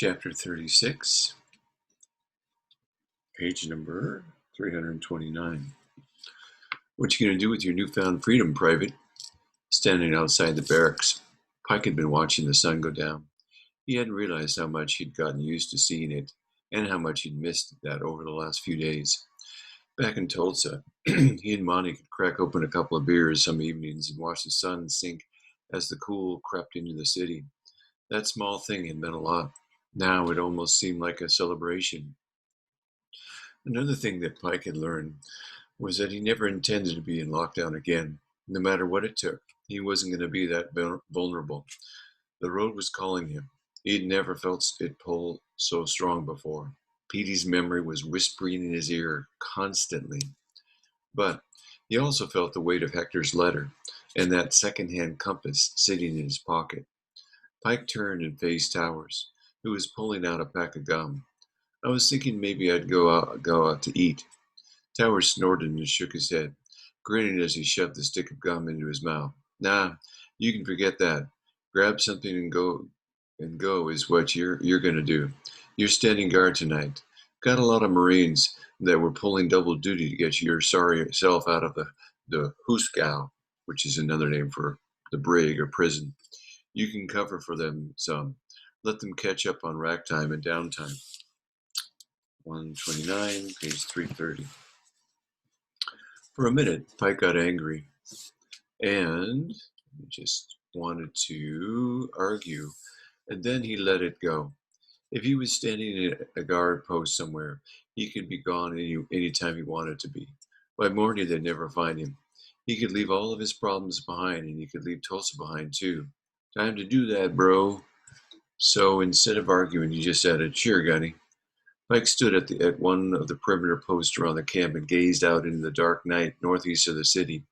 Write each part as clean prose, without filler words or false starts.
Chapter 36, page number 329. What you gonna do with your newfound freedom, Private? Standing outside the barracks, Pike had been watching the sun go down. He hadn't realized how much he'd gotten used to seeing it, and how much he'd missed that over the last few days. Back in Tulsa, he and Monty could crack open a couple of beers some evenings and watch the sun sink as the cool crept into the city. That small thing had meant a lot. Now it almost seemed like a celebration. Another thing that Pike had learned was that he never intended to be in lockdown again, no matter what it took. He wasn't going to be that vulnerable. The road was calling him. He'd never felt it pull so strong before. Petey's memory was whispering in his ear constantly. But he also felt the weight of Hector's letter and that second-hand compass sitting in his pocket. Pike turned and faced Towers, who was pulling out a pack of gum. I was thinking maybe I'd go out to eat. Towers snorted and shook his head, grinning as he shoved the stick of gum into his mouth. Nah, you can forget that. Grab something and go is what you're gonna do. You're standing guard tonight. Got a lot of Marines that were pulling double duty to get your sorry self out of the hoosegow, which is another name for the brig or prison. You can cover for them some. Let them catch up on rack time and downtime. 129, page 330. For a minute, Pike got angry and just wanted to argue, and then he let it go. If he was standing at a guard post somewhere, he could be gone any time he wanted to be. By morning, they'd never find him. He could leave all of his problems behind, and he could leave Tulsa behind too. Time to do that, bro. So instead of arguing, he just added, "Sure, Gunny." Pike stood at one of the perimeter posts around the camp and gazed out into the dark night northeast of the city.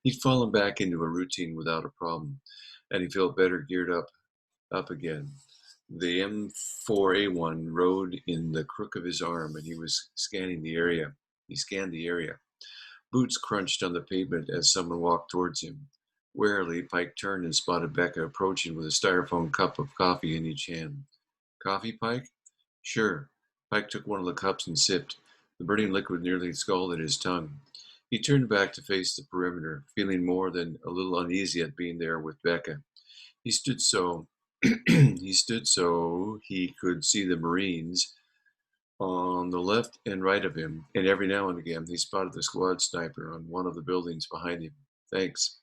He'd fallen back into a routine without a problem, and he felt better geared up again. The M4A1 rode in the crook of his arm, and he scanned the area. Boots crunched on the pavement as someone walked towards him. Warily, Pike turned and spotted Becca approaching with a styrofoam cup of coffee in each hand. "Coffee, Pike?" "Sure." Pike took one of the cups and sipped. The burning liquid nearly scalded his tongue. He turned back to face the perimeter, feeling more than a little uneasy at being there with Becca. He stood so he could see the Marines on the left and right of him, and every now and again he spotted the squad sniper on one of the buildings behind him. "Thanks."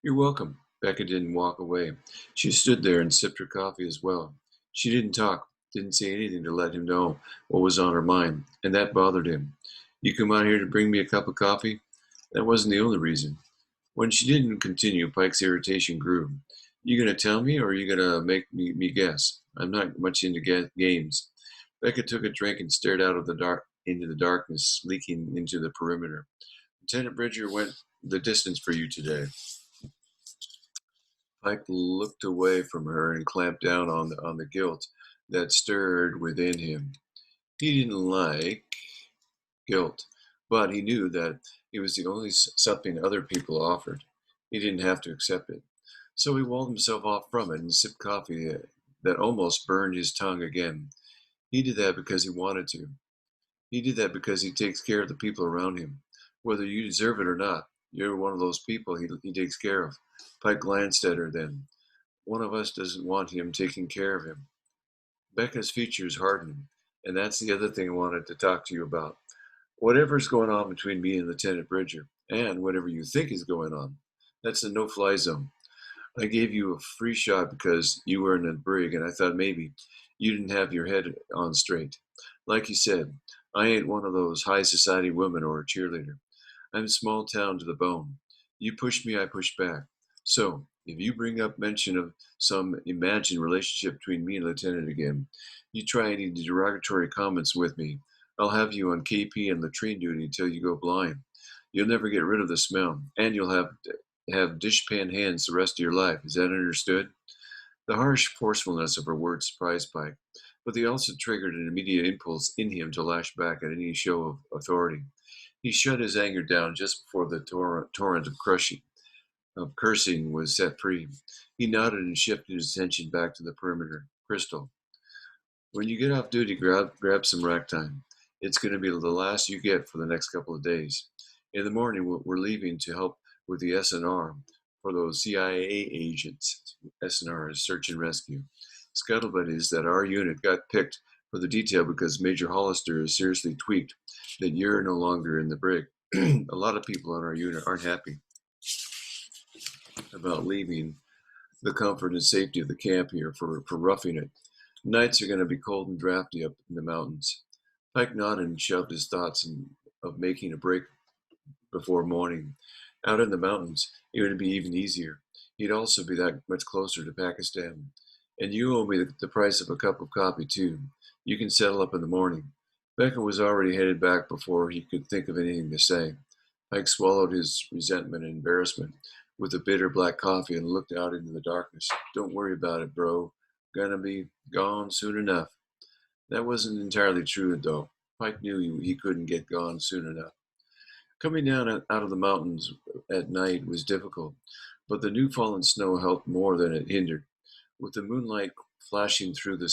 "You're welcome." Becca didn't walk away. She stood there and sipped her coffee as well. She didn't talk, didn't say anything to let him know what was on her mind, and that bothered him. "You come out here to bring me a cup of coffee?" That wasn't the only reason. When she didn't continue, Pike's irritation grew. "You gonna tell me, or are you gonna make me guess? I'm not much into games." Becca took a drink and stared out of into the darkness leaking into the perimeter. "Lieutenant Bridger went the distance for you today." Pike looked away from her and clamped down on the guilt that stirred within him. He didn't like guilt, but he knew that it was the only something other people offered. He didn't have to accept it. So he walled himself off from it and sipped coffee that almost burned his tongue again. He did that because he wanted to. He did that because he takes care of the people around him. Whether you deserve it or not, you're one of those people he takes care of. Pike glanced at her then. One of us doesn't want him taking care of him. Becca's features hardened, and that's the other thing I wanted to talk to you about. Whatever's going on between me and Lieutenant Bridger, and whatever you think is going on, that's a no-fly zone. I gave you a free shot because you were in a brig, and I thought maybe you didn't have your head on straight. Like you said, I ain't one of those high society women or a cheerleader. I'm small town to the bone. You push me, I push back. So, if you bring up mention of some imagined relationship between me and Lieutenant again, you try any derogatory comments with me, I'll have you on KP and latrine duty until you go blind. You'll never get rid of the smell, and you'll have dishpan hands the rest of your life. Is that understood? The harsh forcefulness of her words surprised Pike, but they also triggered an immediate impulse in him to lash back at any show of authority. He shut his anger down just before the torrent of cursing was set free. He nodded and shifted his attention back to the perimeter. "Crystal, When you get off duty, grab some rack time. It's going to be the last you get for the next couple of days. In the morning, we're leaving to help with the SNR for those CIA agents. SNR is search and rescue. Scuttlebutt is that our unit got picked for the detail because Major Hollister is seriously tweaked that you're no longer in the brig. A lot of people on our unit aren't happy about leaving the comfort and safety of the camp here for roughing it. Nights are going to be cold and drafty up in the mountains. Pike nodded and shoved his thoughts of making a break before morning. Out in the mountains, it would be even easier. He'd also be that much closer to Pakistan. And you owe me the price of a cup of coffee, too. You can settle up in the morning. Becca was already headed back before he could think of anything to say. Pike swallowed his resentment and embarrassment with the bitter black coffee and looked out into the darkness. Don't worry about it, bro. Gonna be gone soon enough. That wasn't entirely true, though. Pike knew he couldn't get gone soon enough. Coming down out of the mountains at night was difficult, but the new fallen snow helped more than it hindered. With the moonlight flashing through the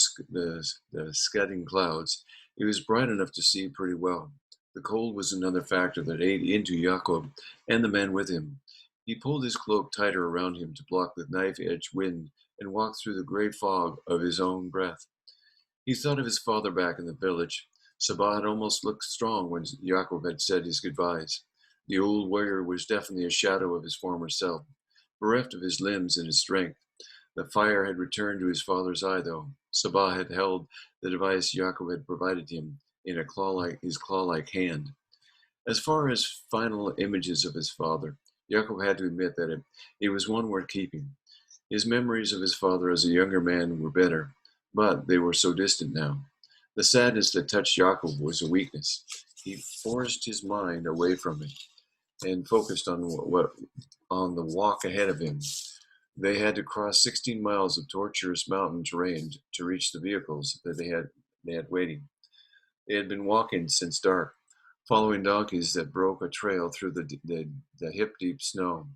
scudding clouds, it was bright enough to see pretty well. The cold was another factor that ate into Jacob and the men with him. He pulled his cloak tighter around him to block the knife-edge wind and walked through the gray fog of his own breath. He thought of his father back in the village. Sabah had almost looked strong when Jacob had said his goodbyes. The old warrior was definitely a shadow of his former self, bereft of his limbs and his strength. The fire had returned to his father's eye, though. Sabah had held the device Jacob had provided him in his claw-like hand. As far as final images of his father, Jacob had to admit that it was one worth keeping. His memories of his father as a younger man were better, but they were so distant now. The sadness that touched Jacob was a weakness. He forced his mind away from it and focused on the walk ahead of him. They had to cross 16 miles of tortuous mountain terrain to reach the vehicles that they had waiting. They had been walking since dark, following donkeys that broke a trail through the hip-deep snow.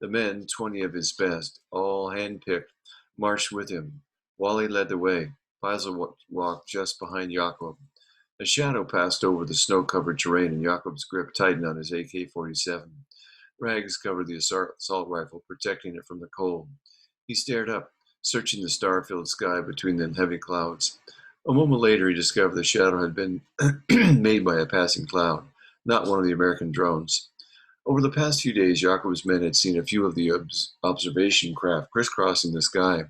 The men, 20 of his best, all hand-picked, marched with him. Wally led the way. Faisal walked just behind Jacob. A shadow passed over the snow-covered terrain, and Jacob's grip tightened on his AK-47. Rags covered the assault rifle, protecting it from the cold. He stared up, searching the star-filled sky between the heavy clouds. A moment later, he discovered the shadow had been made by a passing cloud, not one of the American drones. Over the past few days, Jacob's men had seen a few of the observation craft crisscrossing the sky.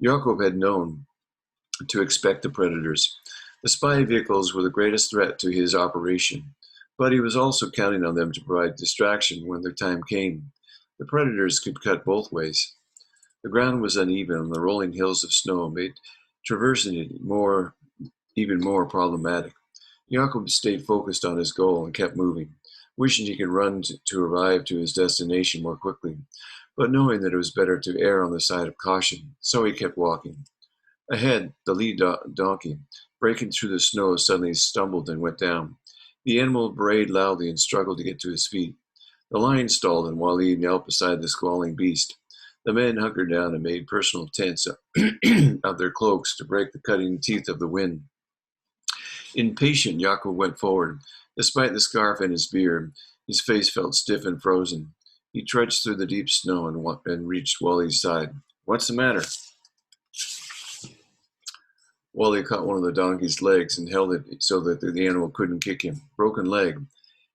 Jacob had known to expect the predators. The spy vehicles were the greatest threat to his operation, but he was also counting on them to provide distraction when their time came. The predators could cut both ways. The ground was uneven, and the rolling hills of snow made traversing it even more problematic. Jacob stayed focused on his goal and kept moving, wishing he could run to arrive to his destination more quickly, but knowing that it was better to err on the side of caution, so he kept walking. Ahead, the lead donkey, breaking through the snow, suddenly stumbled and went down. The animal brayed loudly and struggled to get to his feet. The line stalled, and Waleed knelt beside the squalling beast. The men hunkered down and made personal tents of their cloaks to break the cutting teeth of the wind. Impatient, Yaakov went forward. Despite the scarf and his beard, his face felt stiff and frozen. He trudged through the deep snow and reached Wally's side. "What's the matter?" Wally caught one of the donkey's legs and held it so that the animal couldn't kick him. Broken leg.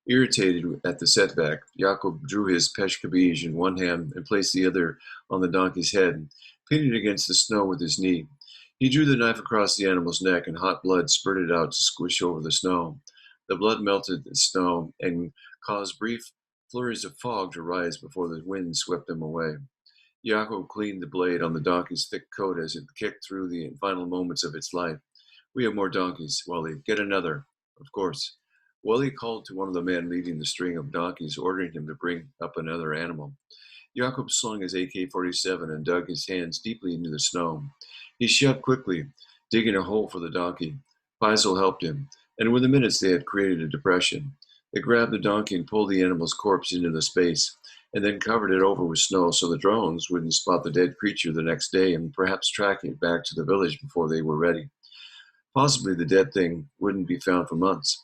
Irritated at the setback, Jacob drew his peshkabij in one hand and placed the other on the donkey's head, pinning it against the snow with his knee. He drew the knife across the animal's neck, and hot blood spurted out to squish over the snow. The blood melted the snow and caused brief flurries of fog to rise before the wind swept them away. Jacob cleaned the blade on the donkey's thick coat as it kicked through the final moments of its life. "We have more donkeys, Wally. Get another." "Of course." Wally called to one of the men leading the string of donkeys, ordering him to bring up another animal. Jacob slung his AK-47 and dug his hands deeply into the snow. He shoved quickly, digging a hole for the donkey. Faisal helped him, and within minutes they had created a depression. They grabbed the donkey and pulled the animal's corpse into the space, and then covered it over with snow so the drones wouldn't spot the dead creature the next day and perhaps track it back to the village before they were ready. Possibly the dead thing wouldn't be found for months.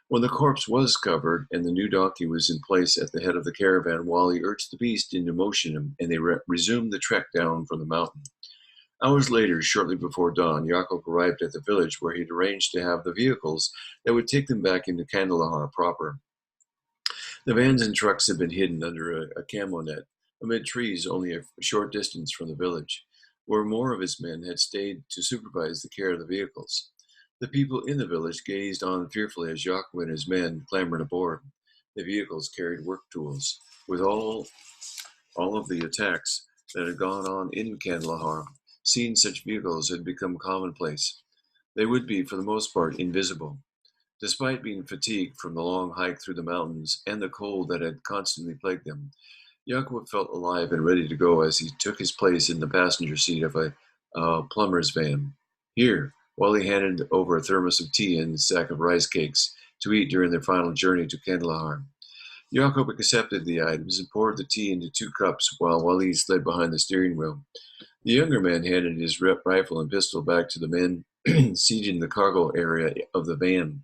When the corpse was covered and the new donkey was in place at the head of the caravan, Wally urged the beast into motion and they resumed the trek down from the mountain. Hours later, shortly before dawn, Jakob arrived at the village where he'd arranged to have the vehicles that would take them back into Kandahar proper. The vans and trucks had been hidden under a camo net, amid trees only a short distance from the village, where more of his men had stayed to supervise the care of the vehicles. The people in the village gazed on fearfully as Jacques and his men clambered aboard. The vehicles carried work tools. With all of the attacks that had gone on in Kandahar, seeing such vehicles had become commonplace. They would be, for the most part, invisible. Despite being fatigued from the long hike through the mountains and the cold that had constantly plagued them, Yaakov felt alive and ready to go as he took his place in the passenger seat of a plumber's van. Here, while he handed over a thermos of tea and a sack of rice cakes to eat during their final journey to Kandahar. Jacob accepted the items and poured the tea into 2 cups while Wally slid behind the steering wheel. The younger man handed his rifle and pistol back to the men seated in the cargo area of the van.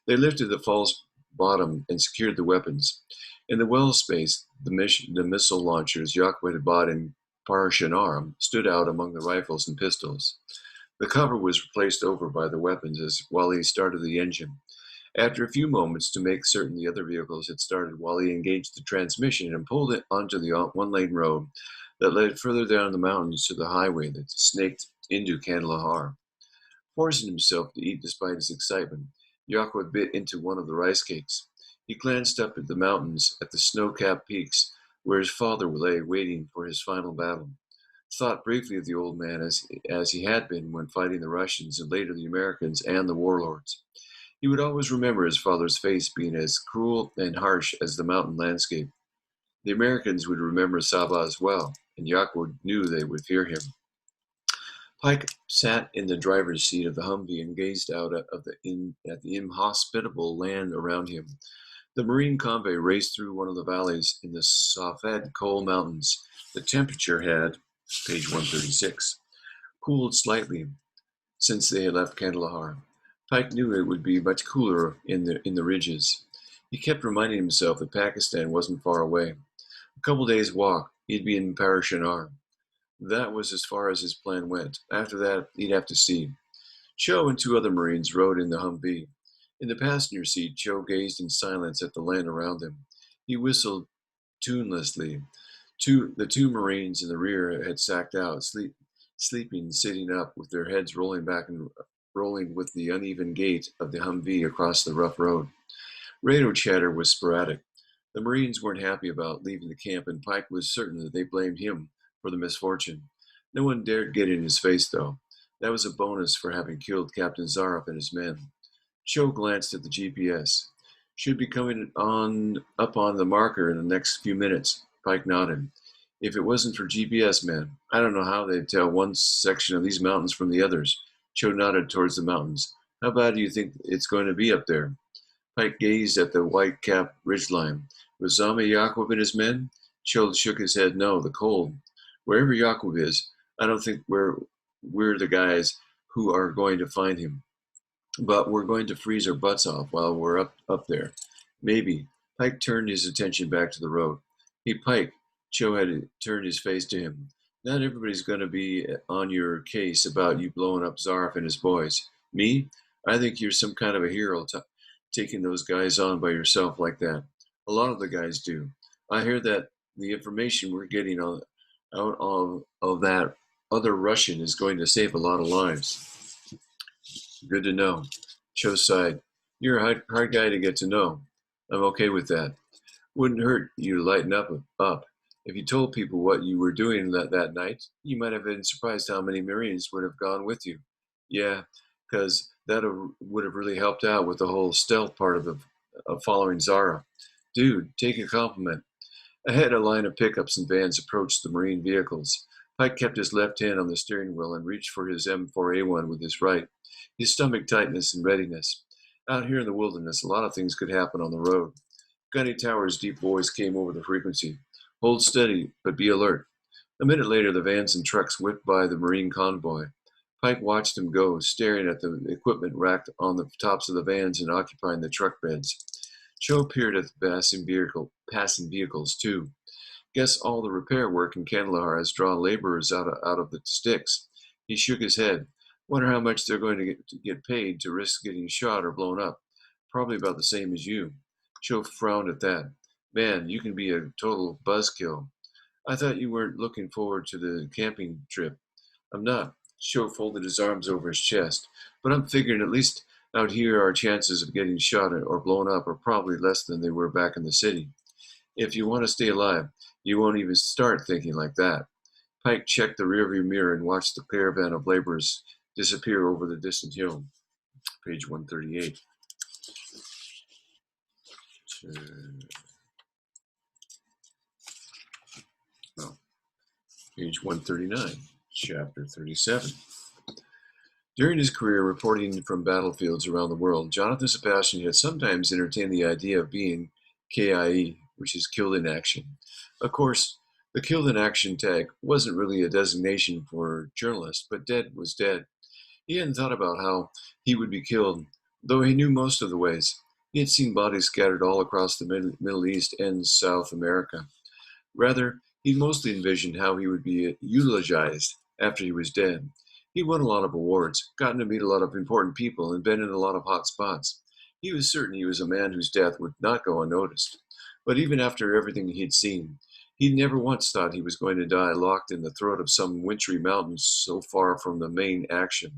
They lifted the false bottom and secured the weapons. In the well space, the missile launchers Jacob had bought in Parshanar stood out among the rifles and pistols. The cover was replaced over by the weapons as Wally started the engine. After a few moments to make certain the other vehicles had started, Wally engaged the transmission and pulled it onto the one-lane road that led further down the mountains to the highway that snaked into Kandahar. Forcing himself to eat despite his excitement, Yaakov bit into one of the rice cakes. He glanced up at the mountains, at the snow-capped peaks, where his father lay waiting for his final battle. Thought briefly of the old man as he had been when fighting the Russians and later the Americans and the warlords. He would always remember his father's face being as cruel and harsh as the mountain landscape. The Americans would remember Saba as well, and Yaakov knew they would fear him. Pike sat in the driver's seat of the Humvee and gazed out at the inhospitable land around him. The marine convoy raced through one of the valleys in the Safed coal mountains. The temperature had, page 136, cooled slightly since they had left Kandahar. Pike knew it would be much cooler in the ridges. He kept reminding himself that Pakistan wasn't far away. A couple days' walk, he'd be in Parishanar. That was as far as his plan went. After that, he'd have to see. Cho and 2 other Marines rode in the Humvee. In the passenger seat, Cho gazed in silence at the land around him. He whistled tunelessly. The 2 Marines in the rear had sacked out, sleeping, sitting up, with their heads rolling back and rolling with the uneven gait of the Humvee across the rough road. Radio chatter was sporadic. The Marines weren't happy about leaving the camp, and Pike was certain that they blamed him for the misfortune. No one dared get in his face, though. That was a bonus for having killed Captain Zaroff and his men. Cho glanced at the GPS. Should be coming up on the marker in the next few minutes. Pike nodded. If it wasn't for GPS men, I don't know how they'd tell one section of these mountains from the others. Cho nodded towards the mountains. How bad do you think it's going to be up there? Pike gazed at the white-capped ridgeline. Was Zami Yaakov and his men? Cho shook his head. No, the cold. Wherever Yaakov is, I don't think we're the guys who are going to find him. But we're going to freeze our butts off while we're up there. Maybe. Pike turned his attention back to the road. Hey, Pike. Cho had turned his face to him. Not everybody's going to be on your case about you blowing up Zaroff and his boys. Me? I think you're some kind of a hero taking those guys on by yourself like that. A lot of the guys do. I hear that the information we're getting out of that other Russian is going to save a lot of lives. Good to know. Cho sighed. You're a hard guy to get to know. I'm okay with that. Wouldn't hurt you to lighten up. If you told people what you were doing that night, you might have been surprised how many Marines would have gone with you. Yeah, because that would have really helped out with the whole stealth part of following Zara. Dude, take a compliment. Ahead, a line of pickups and vans approached the Marine vehicles. Pike kept his left hand on the steering wheel and reached for his M4A1 with his right, his stomach tightness and readiness. Out here in the wilderness, a lot of things could happen on the road. Gunny Tower's deep voice came over the frequency. Hold steady, but be alert. A minute later, the vans and trucks whipped by the Marine convoy. Pike watched them go, staring at the equipment racked on the tops of the vans and occupying the truck beds. Cho peered at the passing vehicles, too. Guess all the repair work in Kandahar has drawn laborers out of the sticks. He shook his head. Wonder how much they're going to get paid to risk getting shot or blown up. Probably about the same as you. Cho frowned at that. Man, you can be a total buzzkill. I thought you weren't looking forward to the camping trip. I'm not. Cho folded his arms over his chest. But I'm figuring at least out here our chances of getting shot or blown up are probably less than they were back in the city. If you want to stay alive, you won't even start thinking like that. Pike checked the rearview mirror and watched the caravan of laborers disappear over the distant hill. Page 138. Oh, page 139, chapter 37. During his career reporting from battlefields around the world, Jonathan Sebastian had sometimes entertained the idea of being KIE, which is killed in action. Of course, the killed in action tag wasn't really a designation for journalists, but dead was dead. He hadn't thought about how he would be killed, though he knew most of the ways. He had seen bodies scattered all across the Middle East and South America. Rather, he mostly envisioned how he would be eulogized after he was dead. He'd won a lot of awards, gotten to meet a lot of important people, and been in a lot of hot spots. He was certain he was a man whose death would not go unnoticed. But even after everything he'd seen, he'd never once thought he was going to die locked in the throat of some wintry mountains so far from the main action.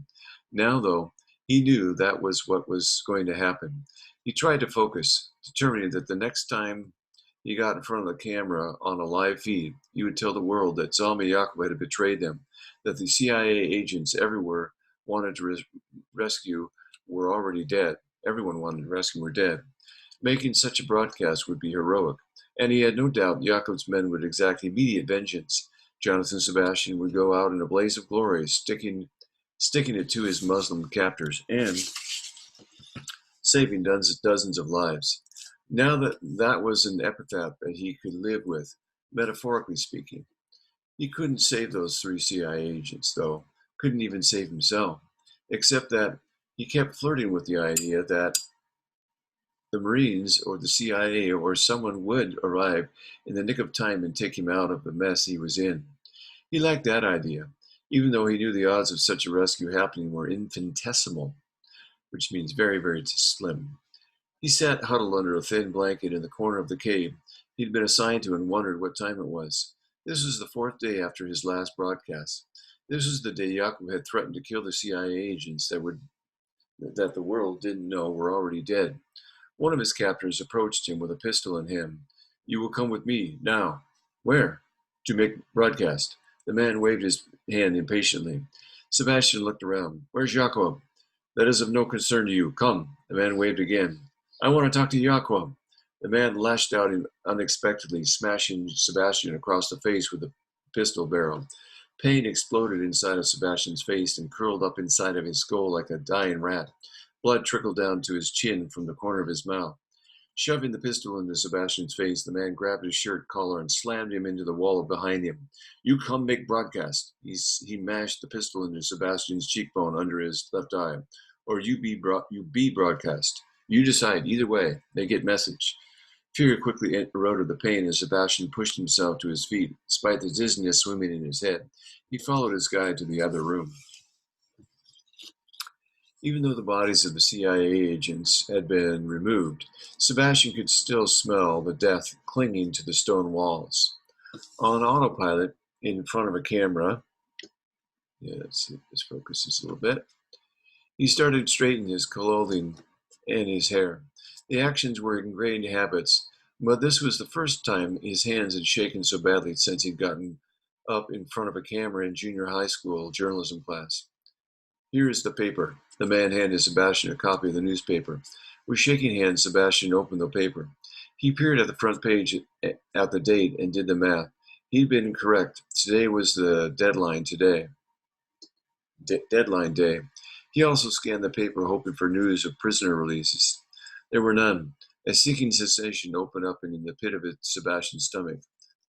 Now, though, he knew that was what was going to happen. He tried to focus, determining that the next time he got in front of the camera on a live feed, he would tell the world that Zalmay Yaqub had betrayed them, that the CIA agents everywhere wanted to rescue were already dead. Everyone wanted to rescue were dead. Making such a broadcast would be heroic, and he had no doubt Yaqub's men would exact immediate vengeance. Jonathan Sebastian would go out in a blaze of glory, sticking it to his Muslim captors and saving dozens of lives. Now that was an epitaph that he could live with, metaphorically speaking. He couldn't save those 3 CIA agents, though, couldn't even save himself, except that he kept flirting with the idea that the Marines or the CIA or someone would arrive in the nick of time and take him out of the mess he was in. He liked that idea, even though he knew the odds of such a rescue happening were infinitesimal, which means very, very slim. He sat huddled under a thin blanket in the corner of the cave he'd been assigned to and wondered what time it was. This was the 4th day after his last broadcast. This was the day Yaqub had threatened to kill the CIA agents that the world didn't know were already dead. One of his captors approached him with a pistol in hand. You will come with me, now. Where? To make broadcast. The man waved his hand impatiently. Sebastian looked around. Where's Yaqub? That is of no concern to you. Come. The man waved again. I want to talk to Yaqub. The man lashed out unexpectedly, smashing Sebastian across the face with the pistol barrel. Pain exploded inside of Sebastian's face and curled up inside of his skull like a dying rat. Blood trickled down to his chin from the corner of his mouth. Shoving the pistol into Sebastian's face, the man grabbed his shirt collar and slammed him into the wall behind him. You come make broadcast. He mashed the pistol into Sebastian's cheekbone under his left eye. Or you be broadcast. You decide. Either way, they get message. Fear quickly eroded the pain as Sebastian pushed himself to his feet, despite the dizziness swimming in his head. He followed his guide to the other room. Even though the bodies of the CIA agents had been removed, Sebastian could still smell the death clinging to the stone walls. On autopilot, in front of a camera, let's see if this focuses a little bit, he started straightening his clothing and his hair. The actions were ingrained habits, but this was the first time his hands had shaken so badly since he'd gotten up in front of a camera in junior high school journalism class. Here is the paper. The man handed Sebastian a copy of the newspaper. With shaking hands, Sebastian opened the paper. He peered at the front page at the date and did the math. He'd been correct. Today was the deadline deadline day. He also scanned the paper, hoping for news of prisoner releases. There were none. A sinking sensation opened up in the pit of Sebastian's stomach.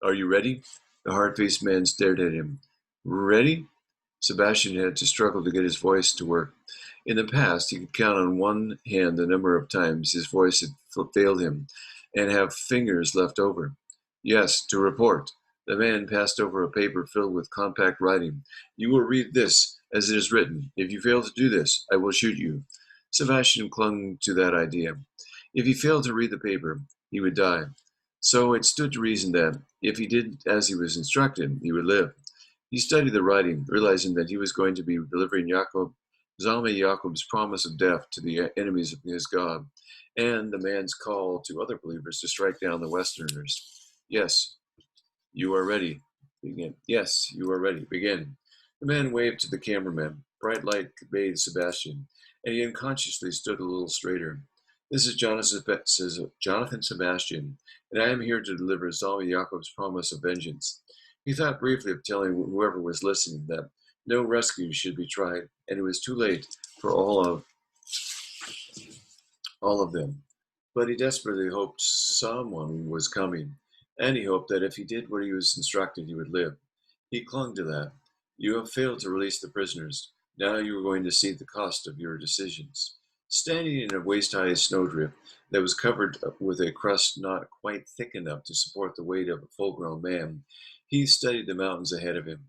Are you ready? The hard-faced man stared at him. Ready? Sebastian had to struggle to get his voice to work. In the past, he could count on one hand the number of times his voice had failed him and have fingers left over. Yes, to report. The man passed over a paper filled with compact writing. You will read this as it is written. If you fail to do this, I will shoot you. Sebastian clung to that idea. If he failed to read the paper, he would die. So it stood to reason that, if he did as he was instructed, he would live. He studied the writing, realizing that he was going to be delivering Zalmay Jacob's promise of death to the enemies of his God, and the man's call to other believers to strike down the Westerners. Yes, you are ready. Begin. Yes, you are ready. Begin. The man waved to the cameraman. Bright light bathed Sebastian, and he unconsciously stood a little straighter. This is Jonathan Sebastian, and I am here to deliver Zalmay Jacob's promise of vengeance. He thought briefly of telling whoever was listening that no rescue should be tried, and it was too late for all of them. But he desperately hoped someone was coming, and he hoped that if he did what he was instructed, he would live. He clung to that. You have failed to release the prisoners. Now you are going to see the cost of your decisions. Standing in a waist-high snowdrift that was covered with a crust not quite thick enough to support the weight of a full-grown man, he studied the mountains ahead of him.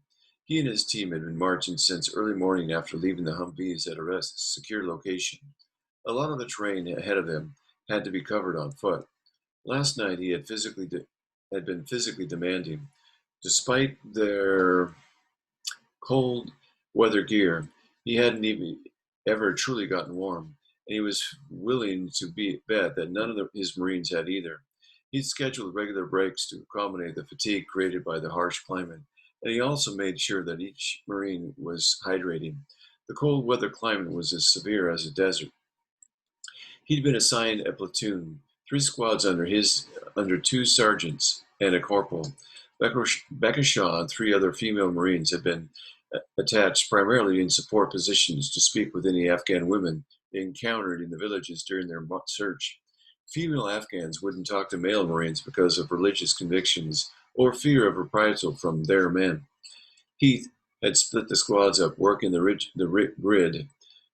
He and his team had been marching since early morning after leaving the Humvees at a secure location. A lot of the terrain ahead of them had to be covered on foot. Last night he had been physically demanding. Despite their cold weather gear, he hadn't even ever truly gotten warm, and he was willing to bet that none of his Marines had either. He'd scheduled regular breaks to accommodate the fatigue created by the harsh climate, and he also made sure that each Marine was hydrating. The cold weather climate was as severe as a desert. He'd been assigned a platoon, 3 squads under 2 sergeants and a corporal. Becca Shaw and 3 other female Marines had been attached primarily in support positions to speak with any Afghan women they encountered in the villages during their search. Female Afghans wouldn't talk to male Marines because of religious convictions or fear of reprisal from their men. Heath had split the squads up, working the grid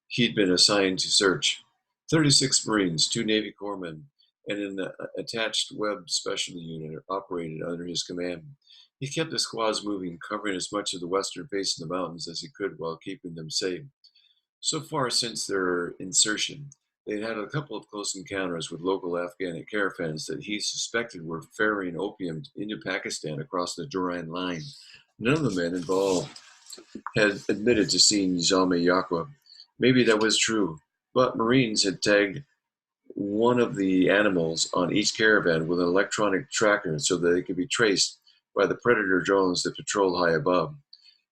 he'd been assigned to search. 36 Marines, 2 Navy corpsmen, and an attached Webb specialty unit operated under his command. He kept the squads moving, covering as much of the western face of the mountains as he could while keeping them safe. So far since their insertion, they'd had a couple of close encounters with local Afghan caravans that he suspected were ferrying opium into Pakistan across the Durrani line. None of the men involved had admitted to seeing Zalmay Jacob. Maybe that was true, but Marines had tagged one of the animals on each caravan with an electronic tracker so that they could be traced by the Predator drones that patrolled high above.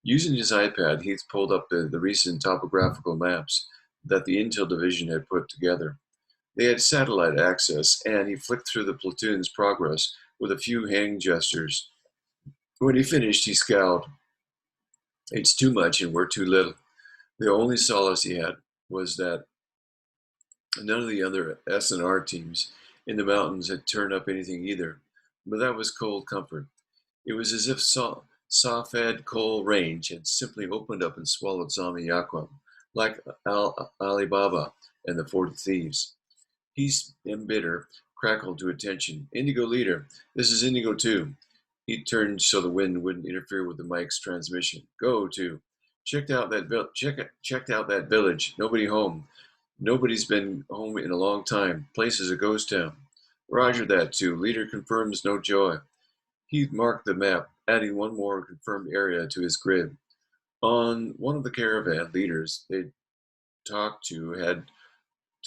Using his iPad, Heath pulled up the recent topographical maps that the Intel Division had put together. They had satellite access, and he flicked through the platoon's progress with a few hand gestures. When he finished, he scowled. It's too much, and we're too little. The only solace he had was that none of the other S&R teams in the mountains had turned up anything either, but that was cold comfort. It was as if Safed Coal Range had simply opened up and swallowed Zalmay Jacob, like Ali Baba and the 40 Thieves. He's embittered, crackled to attention. Indigo leader, this is Indigo 2. He turned so the wind wouldn't interfere with the mic's transmission. Go to. Checked out that village. Nobody home. Nobody's been home in a long time. Place is a ghost town. Roger that, too. Leader confirms no joy. He marked the map, adding one more confirmed area to his grid. On one of the caravan leaders they'd talked to had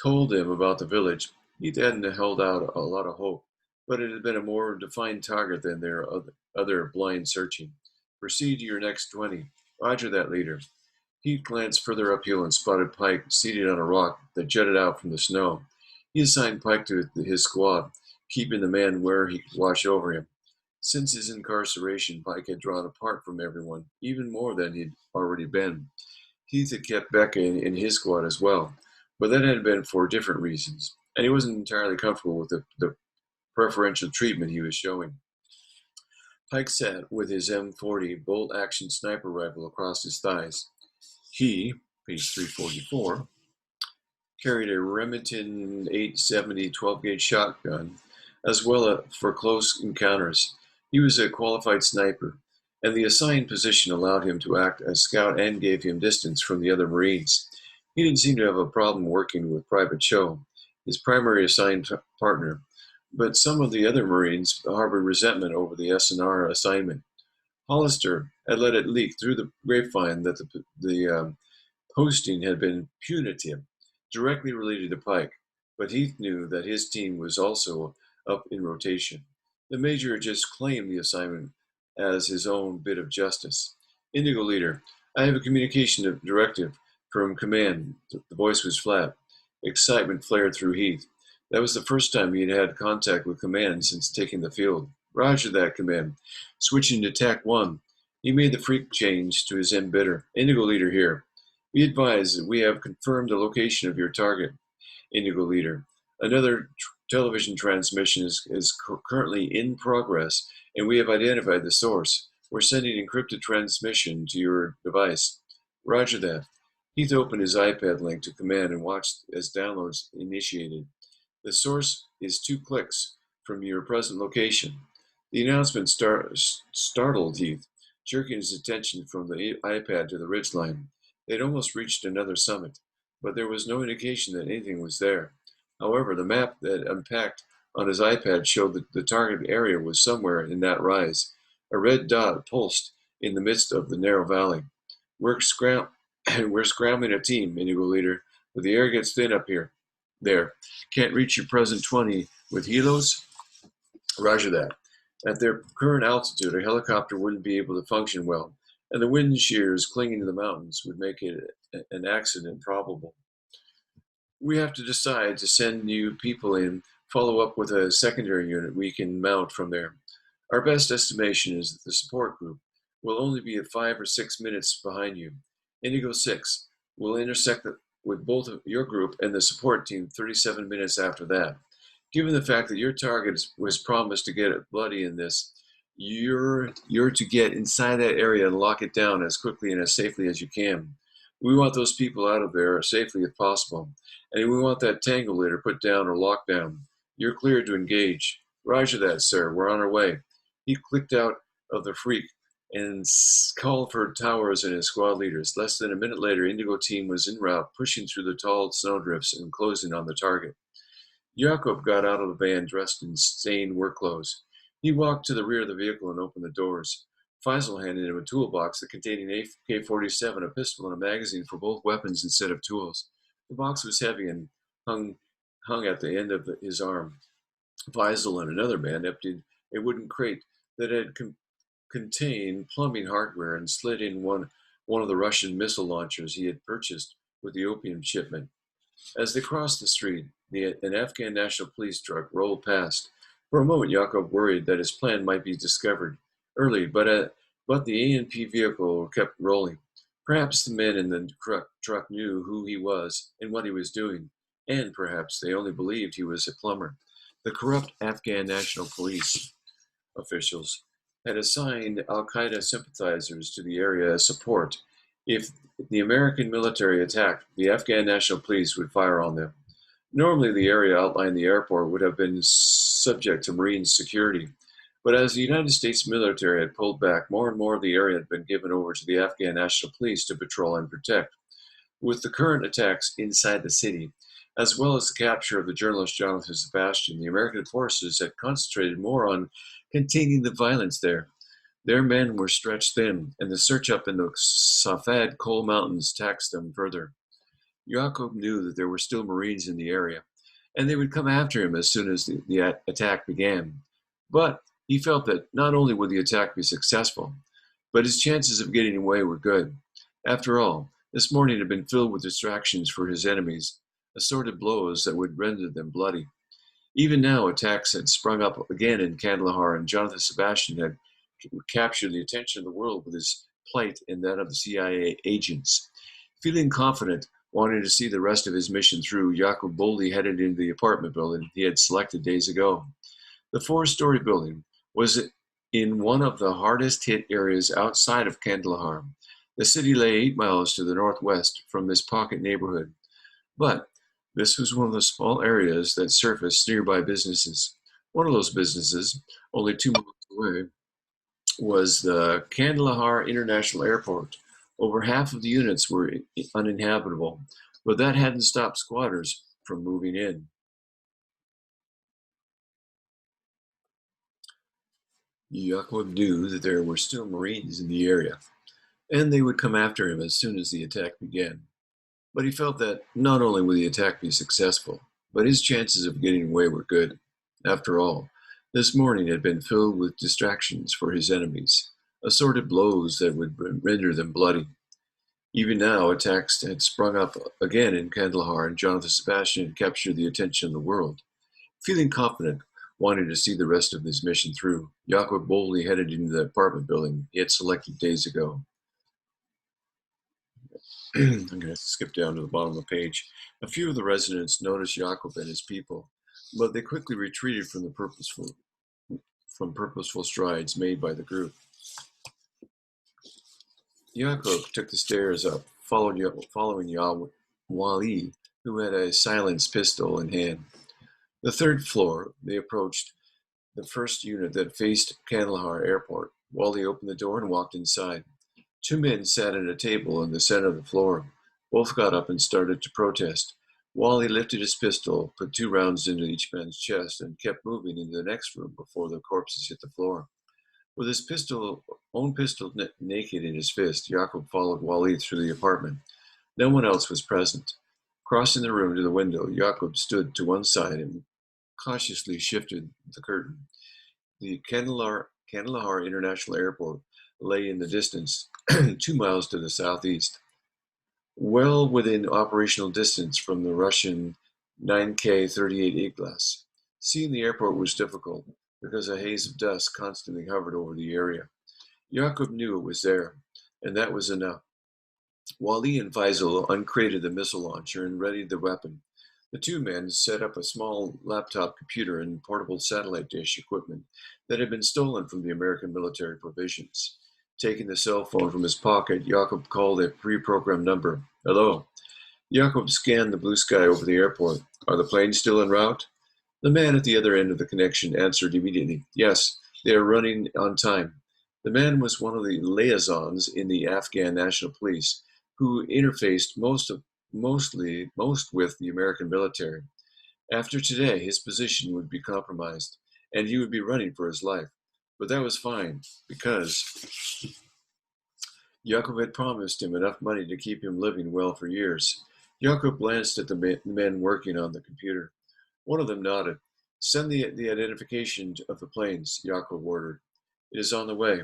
told him about the village. He hadn't held out a lot of hope, but it had been a more defined target than their other blind searching. Proceed to your next 20. Roger that, leader. He glanced further uphill and spotted Pike seated on a rock that jutted out from the snow. He assigned Pike to his squad, keeping the man where he could watch over him. Since his incarceration, Pike had drawn apart from everyone, even more than he'd already been. Heath had kept Becca in his squad as well, but that had been for different reasons, and he wasn't entirely comfortable with the preferential treatment he was showing. Pike sat with his M40 bolt-action sniper rifle across his thighs. He, page 344, carried a Remington 870 12-gauge shotgun, as well for close encounters. He was a qualified sniper, and the assigned position allowed him to act as scout and gave him distance from the other Marines. He didn't seem to have a problem working with Private Cho, his primary assigned partner, but some of the other Marines harbored resentment over the S&R assignment. Hollister had let it leak through the grapevine that the posting had been punitive, directly related to Pike, but Heath knew that his team was also up in rotation. The major just claimed the assignment as his own bit of justice. Indigo Leader, I have a communication directive from command. The voice was flat. Excitement flared through Heath. That was the first time he had had contact with command since taking the field. Roger that, command. Switching to TAC 1. He made the freak change to his embidder. Indigo Leader here. Be advised that we have confirmed the location of your target, Indigo Leader. Another television transmission is currently in progress, and we have identified the source. We're sending encrypted transmission to your device. Roger that. Heath opened his iPad link to command and watched as downloads initiated. The source is 2 clicks from your present location. The announcement startled Heath, jerking his attention from the iPad to the ridgeline. They'd almost reached another summit, but there was no indication that anything was there. However, the map that unpacked on his iPad showed that the target area was somewhere in that rise. A red dot pulsed in the midst of the narrow valley. We're scrambling a team, Indigo Leader, but the air gets thin up here. There. Can't reach your present 20 with helos? Roger that. At their current altitude, a helicopter wouldn't be able to function well, and the wind shears clinging to the mountains would make it an accident probable. We have to decide to send new people in, follow up with a secondary unit we can mount from there. Our best estimation is that the support group will only be at 5 or 6 minutes behind you. Indigo 6 will intersect with both of your group and the support team 37 minutes after that. Given the fact that your target was promised to get it bloody in this, you're to get inside that area and lock it down as quickly and as safely as you can. We want those people out of there as safely as possible, and we want that tango leader put down or locked down. You're cleared to engage. Roger that, sir. We're on our way. He clicked out of the freak and called for Towers and his squad leaders. Less than a minute later, Indigo team was en route, pushing through the tall snowdrifts and closing on the target. Jakob got out of the van dressed in stained work clothes. He walked to the rear of the vehicle and opened the doors. Faisal handed him a toolbox that contained an AK-47, a pistol, and a magazine for both weapons instead of tools. The box was heavy and hung at the end of his arm. Faisal and another man emptied a wooden crate that had contained plumbing hardware and slid in one of the Russian missile launchers he had purchased with the opium shipment. As they crossed the street, an Afghan National Police truck rolled past. For a moment, Jakob worried that his plan might be discovered early, but the ANP vehicle kept rolling. Perhaps the men in the truck knew who he was and what he was doing, and perhaps they only believed he was a plumber. The corrupt Afghan National Police officials had assigned al-Qaeda sympathizers to the area as support. If the American military attacked, the Afghan National Police would fire on them. Normally, the area outlying the airport would have been subject to Marine security, but as the United States military had pulled back, more and more of the area had been given over to the Afghan National Police to patrol and protect. With the current attacks inside the city, as well as the capture of the journalist Jonathan Sebastian, the American forces had concentrated more on containing the violence there. Their men were stretched thin, and the search up in the Safad coal mountains taxed them further. Jakob knew that there were still Marines in the area, and they would come after him as soon as the attack began. But he felt that not only would the attack be successful, but his chances of getting away were good. After all, this morning had been filled with distractions for his enemies, assorted blows that would render them bloody. Even now, attacks had sprung up again in Kandahar, and Jonathan Sebastian had captured the attention of the world with his plight and that of the CIA agents. Feeling confident, wanting to see the rest of his mission through, Jakob boldly headed into the apartment building he had selected days ago. The 4-story building was in one of the hardest hit areas outside of Kandahar. The city lay 8 miles to the northwest from this pocket neighborhood, but this was one of the small areas that surfaced nearby businesses. One of those businesses, only 2 miles away, was the Kandahar International Airport. Over half of the units were uninhabitable, but that hadn't stopped squatters from moving in. Yaakov knew that there were still Marines in the area, and they would come after him as soon as the attack began. But he felt that not only would the attack be successful, but his chances of getting away were good. After all, this morning had been filled with distractions for his enemies, assorted blows that would render them bloody. Even now, attacks had sprung up again in Kandahar, and Jonathan Sebastian had captured the attention of the world. Feeling confident, wanting to see the rest of his mission through, Yaakov boldly headed into the apartment building he had selected days ago. I'm going to skip down to the bottom of the page. A few of the residents noticed Yaakov and his people, but they quickly retreated from purposeful strides made by the group. Yaakov took the stairs up, following Wali, who had a silenced pistol in hand. The third floor, they approached the first unit that faced Kandahar Airport. Wally opened the door and walked inside. Two men sat at a table in the center of the floor. Both got up and started to protest. Wally lifted his pistol, put 2 rounds into each man's chest, and kept moving into the next room before the corpses hit the floor. With his own pistol naked in his fist, Jacob followed Wally through the apartment. No one else was present. Crossing the room to the window, Jacob stood to one side and cautiously shifted the curtain. The Kandahar International Airport lay in the distance, 2 miles to the southeast, well within operational distance from the Russian 9K-38 Iglas. Seeing the airport was difficult because a haze of dust constantly hovered over the area. Jakob knew it was there, and that was enough. Wally and Faisal uncrated the missile launcher and readied the weapon. The two men set up a small laptop computer and portable satellite dish equipment that had been stolen from the American military provisions. Taking the cell phone from his pocket, Jakob called a pre-programmed number. Hello. Jakob scanned the blue sky over the airport. Are the planes still en route? The man at the other end of the connection answered immediately. Yes, they are running on time. The man was one of the liaisons in the Afghan National Police who interfaced most with the American military. After today, his position would be compromised, and he would be running for his life. But that was fine, because Jakob had promised him enough money to keep him living well for years. Jakob glanced at the men working on the computer. One of them nodded. Send the identification of the planes, Jakob ordered. It is on the way.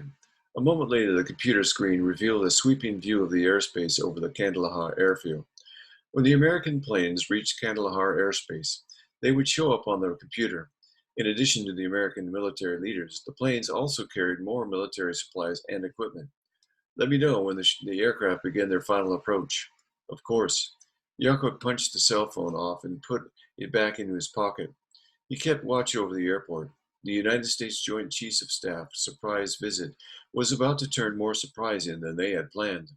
A moment later, the computer screen revealed a sweeping view of the airspace over the Kandahar airfield. When the American planes reached Kandahar airspace, they would show up on the computer. In addition to the American military leaders, the planes also carried more military supplies and equipment. Let me know when the aircraft begin their final approach. Of course. Jakob punched the cell phone off and put it back into his pocket. He kept watch over the airport. The United States Joint Chiefs of Staff surprise visit was about to turn more surprising than they had planned.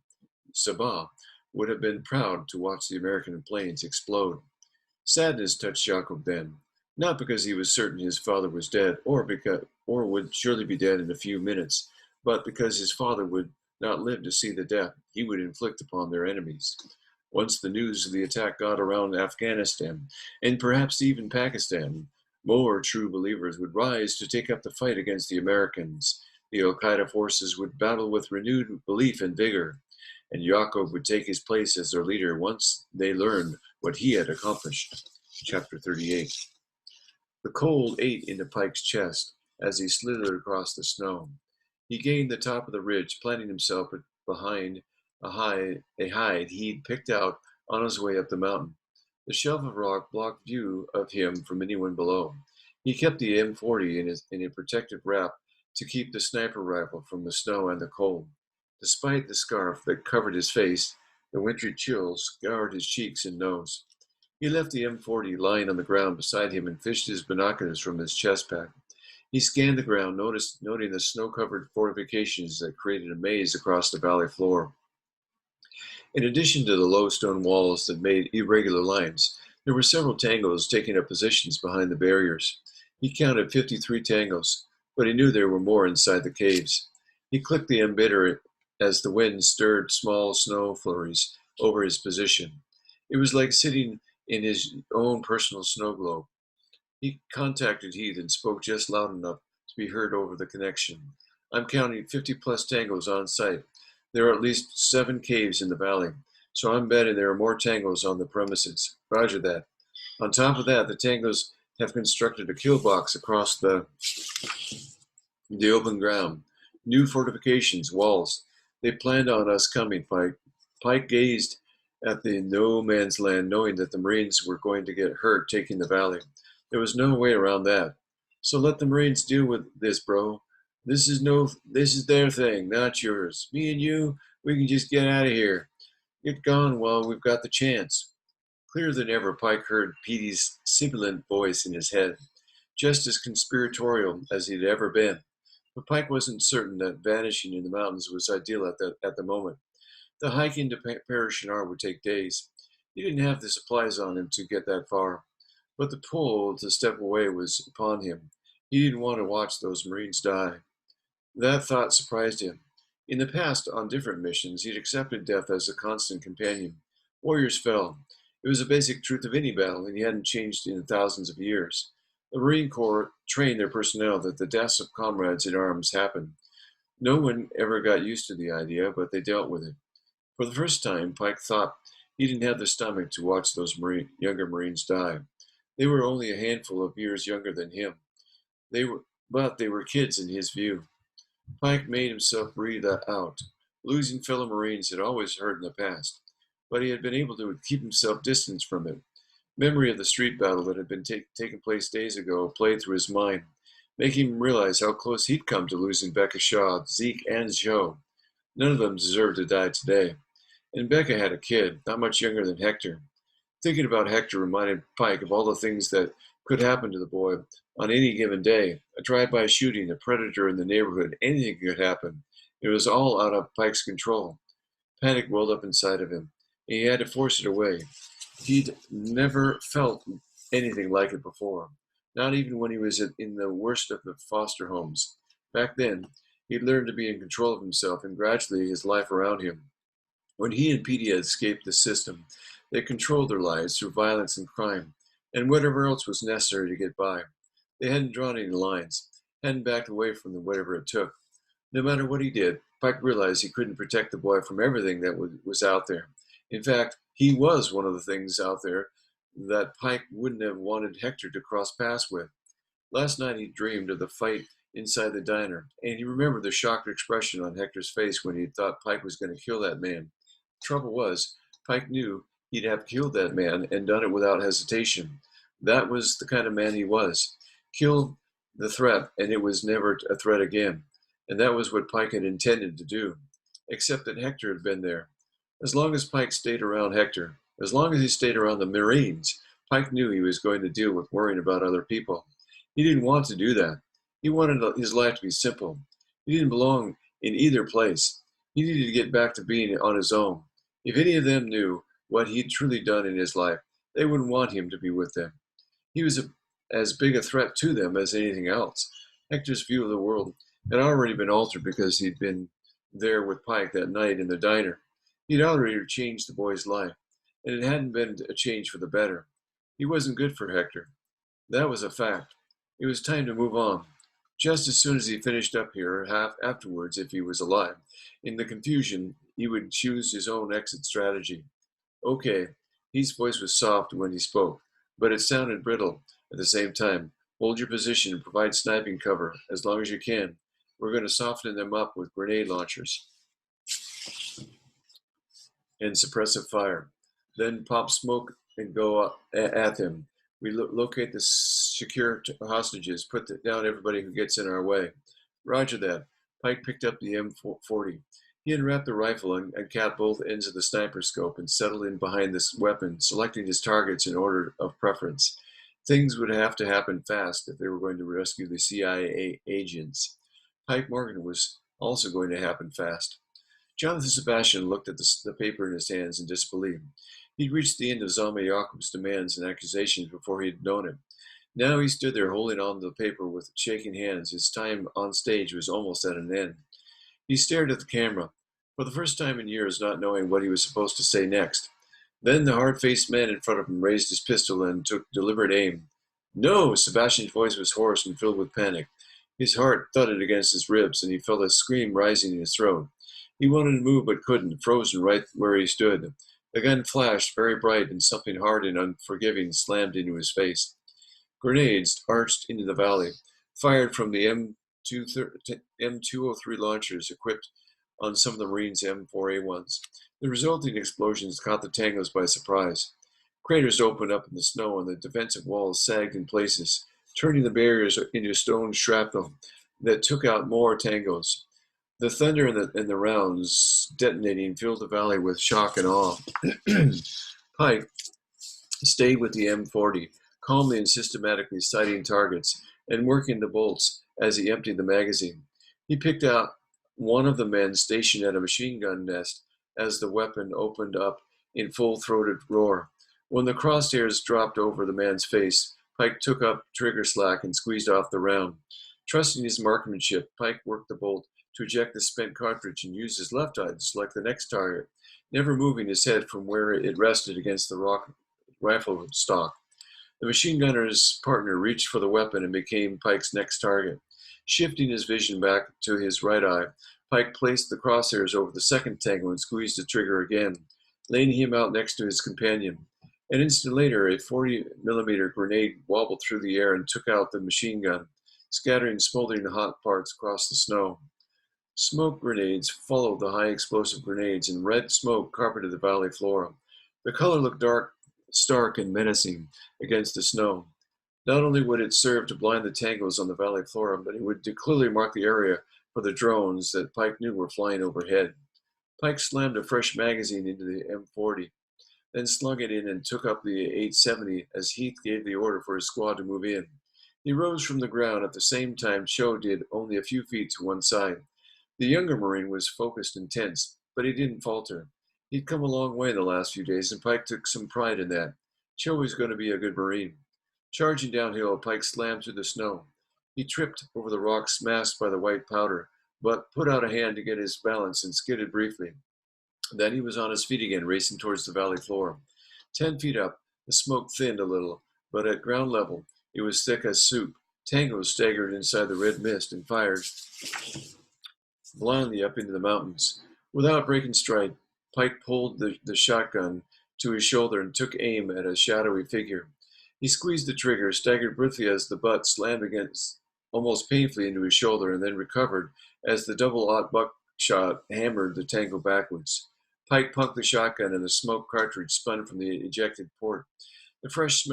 Sabah would have been proud to watch the American planes explode. Sadness touched Jakob then, not because he was certain his father was dead or would surely be dead in a few minutes, but because his father would not live to see the death he would inflict upon their enemies. Once the news of the attack got around Afghanistan, and perhaps even Pakistan, more true believers would rise to take up the fight against the Americans. The Al-Qaeda forces would battle with renewed belief and vigor, and Jacob would take his place as their leader once they learned what he had accomplished. Chapter 38. The cold ate into Pike's chest as he slithered across the snow. He gained the top of the ridge, planting himself behind a hide he'd picked out on his way up the mountain. The shelf of rock blocked view of him from anyone below. He kept the M40 in a protective wrap to keep the sniper rifle from the snow and the cold. Despite the scarf that covered his face, the wintry chills scoured his cheeks and nose. He left the M40 lying on the ground beside him and fished his binoculars from his chest pack. He scanned the ground, noting the snow-covered fortifications that created a maze across the valley floor. In addition to the low stone walls that made irregular lines, there were several tangos taking up positions behind the barriers. He counted 53 tangos, but he knew there were more inside the caves. He clicked the emitter as the wind stirred small snow flurries over his position. It was like sitting in his own personal snow globe. He contacted Heath and spoke just loud enough to be heard over the connection. I'm counting 50 plus tangos on site. There are at least 7 caves in the valley, so I'm betting there are more tangos on the premises. Roger that. On top of that, the tangos have constructed a kill box across the open ground. New fortifications, walls. They planned on us coming, Pike. Pike gazed at the no man's land, knowing that the Marines were going to get hurt taking the valley. There was no way around that. So let the Marines deal with this, bro. This is their thing, not yours. Me and you, we can just get out of here. Get gone while we've got the chance. Clearer than ever, Pike heard Petey's sibilant voice in his head, just as conspiratorial as he'd ever been. But Pike wasn't certain that vanishing in the mountains was ideal at the moment. The hike into Parashinar would take days. He didn't have the supplies on him to get that far, but the pull to step away was upon him. He didn't want to watch those Marines die. That thought surprised him. In the past, on different missions, he'd accepted death as a constant companion. Warriors fell. It was a basic truth of any battle, and he hadn't changed in thousands of years. The Marine Corps trained their personnel that the deaths of comrades in arms happen. No one ever got used to the idea, but they dealt with it. For the first time, Pike thought he didn't have the stomach to watch those younger Marines die. They were only a handful of years younger than him. But they were kids in his view. Pike made himself breathe out. Losing fellow Marines had always hurt in the past, but he had been able to keep himself distanced from it. Memory of the street battle that had been taking place days ago played through his mind, making him realize how close he'd come to losing Becca Shaw, Zeke, and Joe. None of them deserved to die today. And Becca had a kid, not much younger than Hector. Thinking about Hector reminded Pike of all the things that could happen to the boy on any given day. A drive-by shooting, a predator in the neighborhood, anything could happen. It was all out of Pike's control. Panic welled up inside of him, and he had to force it away. He'd never felt anything like it before, not even when he was in the worst of the foster homes. Back then, he'd learned to be in control of himself and gradually his life around him. When he and Petey had escaped the system, they controlled their lives through violence and crime, and whatever else was necessary to get by. They hadn't drawn any lines, hadn't backed away from whatever it took. No matter what he did, Pike realized he couldn't protect the boy from everything that was out there. In fact, he was one of the things out there that Pike wouldn't have wanted Hector to cross paths with. Last night he dreamed of the fight inside the diner, and he remembered the shocked expression on Hector's face when he thought Pike was going to kill that man. The trouble was, Pike knew he'd have killed that man and done it without hesitation. That was the kind of man he was. Kill the threat, and it was never a threat again. And that was what Pike had intended to do, except that Hector had been there. As long as Pike stayed around Hector, as long as he stayed around the Marines, Pike knew he was going to deal with worrying about other people. He didn't want to do that. He wanted his life to be simple. He didn't belong in either place. He needed to get back to being on his own. If any of them knew what he'd truly done in his life, they wouldn't want him to be with them. He was as big a threat to them as anything else. Hector's view of the world had already been altered because he'd been there with Pike that night in the diner. He'd already changed the boy's life, and it hadn't been a change for the better. He wasn't good for Hector. That was a fact. It was time to move on. Just as soon as he finished up here, half afterwards, if he was alive, in the confusion, he would choose his own exit strategy. Okay, his voice was soft when he spoke, but it sounded brittle at the same time. Hold your position and provide sniping cover as long as you can. We're going to soften them up with grenade launchers and suppressive fire. Then pop smoke and go at them. We locate the secure hostages, put down everybody who gets in our way. Roger that. Pike picked up the M40. He unwrapped the rifle and capped both ends of the sniper scope and settled in behind this weapon, selecting his targets in order of preference. Things would have to happen fast if they were going to rescue the CIA agents. Pike Morgan was also going to happen fast. Jonathan Sebastian looked at the paper in his hands in disbelief. He'd reached the end of Zalmay Jakob's demands and accusations before he'd known him. Now he stood there holding on to the paper with shaking hands. His time on stage was almost at an end. He stared at the camera, for the first time in years not knowing what he was supposed to say next. Then the hard-faced man in front of him raised his pistol and took deliberate aim. No! Sebastian's voice was hoarse and filled with panic. His heart thudded against his ribs, and he felt a scream rising in his throat. He wanted to move but couldn't, frozen right where he stood. The gun flashed very bright, and something hard and unforgiving slammed into his face. Grenades arched into the valley, fired from the M203 launchers equipped on some of the Marines' M4A1s. The resulting explosions caught the tangos by surprise. Craters opened up in the snow, and the defensive walls sagged in places, turning the barriers into stone shrapnel that took out more tangos. The thunder and the rounds detonating filled the valley with shock and awe. Pike stayed with the M40, calmly and systematically sighting targets and working the bolts as he emptied the magazine. He picked out one of the men stationed at a machine gun nest as the weapon opened up in full-throated roar. When the crosshairs dropped over the man's face, Pike took up trigger slack and squeezed off the round. Trusting his marksmanship, Pike worked the bolt to eject the spent cartridge and used his left eye to select the next target, never moving his head from where it rested against the rifle stock. The machine gunner's partner reached for the weapon and became Pike's next target. Shifting his vision back to his right eye, Pike placed the crosshairs over the second tango and squeezed the trigger again, laying him out next to his companion. An instant later, a 40-millimeter grenade wobbled through the air and took out the machine gun, scattering smoldering hot parts across the snow. Smoke grenades followed the high explosive grenades, and red smoke carpeted the valley floor. The color looked dark, stark, and menacing against the snow. Not only would it serve to blind the tangos on the valley floor, but it would clearly mark the area for the drones that Pike knew were flying overhead. Pike slammed a fresh magazine into the M40, then slung it in and took up the 870 as Heath gave the order for his squad to move in. He rose from the ground at the same time Cho did, only a few feet to one side. The younger Marine was focused and tense, but he didn't falter. He'd come a long way in the last few days, and Pike took some pride in that. Cho was going to be a good Marine. Charging downhill, Pike slammed through the snow. He tripped over the rocks masked by the white powder, but put out a hand to get his balance and skidded briefly. Then he was on his feet again, racing towards the valley floor. 10 feet up, the smoke thinned a little, but at ground level, it was thick as soup. Tangos staggered inside the red mist and fired blindly up into the mountains. Without breaking stride, Pike pulled the shotgun to his shoulder and took aim at a shadowy figure. He squeezed the trigger, staggered briefly as the butt slammed against almost painfully into his shoulder, and then recovered as the double-aught buckshot hammered the tango backwards. Pike punked the shotgun, and the smoke cartridge spun from the ejected port. The fresh